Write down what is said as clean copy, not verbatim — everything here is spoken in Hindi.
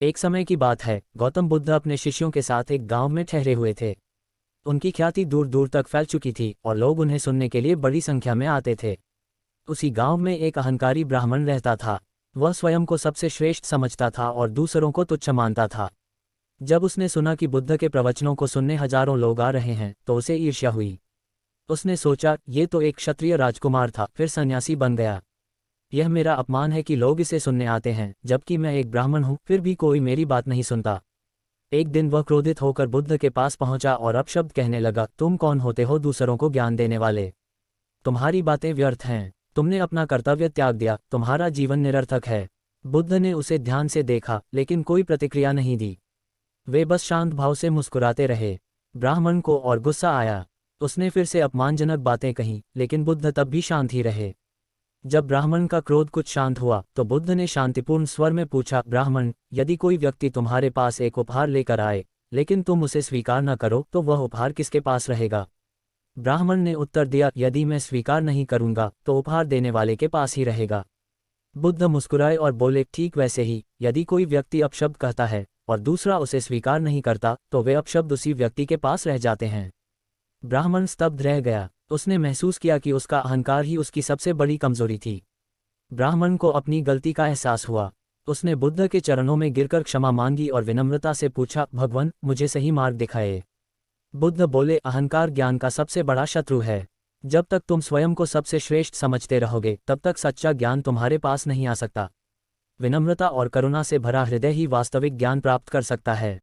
एक समय की बात है, गौतम बुद्ध अपने शिष्यों के साथ एक गांव में ठहरे हुए थे। उनकी ख्याति दूर दूर तक फैल चुकी थी और लोग उन्हें सुनने के लिए बड़ी संख्या में आते थे। उसी गांव में एक अहंकारी ब्राह्मण रहता था। वह स्वयं को सबसे श्रेष्ठ समझता था और दूसरों को तुच्छ मानता था। जब उसने सुना कि बुद्ध के प्रवचनों को सुनने हजारों लोग आ रहे हैं तो उसे ईर्ष्या हुई। उसने सोचा, ये तो एक क्षत्रिय राजकुमार था, फिर सन्यासी बन गया। यह मेरा अपमान है कि लोग इसे सुनने आते हैं, जबकि मैं एक ब्राह्मण हूँ, फिर भी कोई मेरी बात नहीं सुनता। एक दिन वह क्रोधित होकर बुद्ध के पास पहुंचा और अपशब्द कहने लगा, तुम कौन होते हो दूसरों को ज्ञान देने वाले? तुम्हारी बातें व्यर्थ हैं। तुमने अपना कर्तव्य त्याग दिया, तुम्हारा जीवन निरर्थक है। बुद्ध ने उसे ध्यान से देखा, लेकिन कोई प्रतिक्रिया नहीं दी। वे बस शांत भाव से मुस्कुराते रहे। ब्राह्मण को और गुस्सा आया। उसने फिर से अपमानजनक बातें कहीं, लेकिन बुद्ध तब भी शांत ही रहे। जब ब्राह्मण का क्रोध कुछ शांत हुआ तो बुद्ध ने शांतिपूर्ण स्वर में पूछा, ब्राह्मण, यदि कोई व्यक्ति तुम्हारे पास एक उपहार लेकर आए, लेकिन तुम उसे स्वीकार न करो, तो वह उपहार किसके पास रहेगा? ब्राह्मण ने उत्तर दिया, यदि मैं स्वीकार नहीं करूंगा तो उपहार देने वाले के पास ही रहेगा। बुद्ध मुस्कुराए और बोले, ठीक वैसे ही, यदि कोई व्यक्ति अपशब्द कहता है और दूसरा उसे स्वीकार नहीं करता तो वे अपशब्द उसी व्यक्ति के पास रह जाते हैं। ब्राह्मण स्तब्ध रह गया। उसने महसूस किया कि उसका अहंकार ही उसकी सबसे बड़ी कमजोरी थी। ब्राह्मण को अपनी गलती का एहसास हुआ। उसने बुद्ध के चरणों में गिरकर क्षमा मांगी और विनम्रता से पूछा, भगवान, मुझे सही मार्ग दिखाए। बुद्ध बोले, अहंकार ज्ञान का सबसे बड़ा शत्रु है। जब तक तुम स्वयं को सबसे श्रेष्ठ समझते रहोगे, तब तक सच्चा ज्ञान तुम्हारे पास नहीं आ सकता। विनम्रता और करुणा से भरा हृदय ही वास्तविक ज्ञान प्राप्त कर सकता है।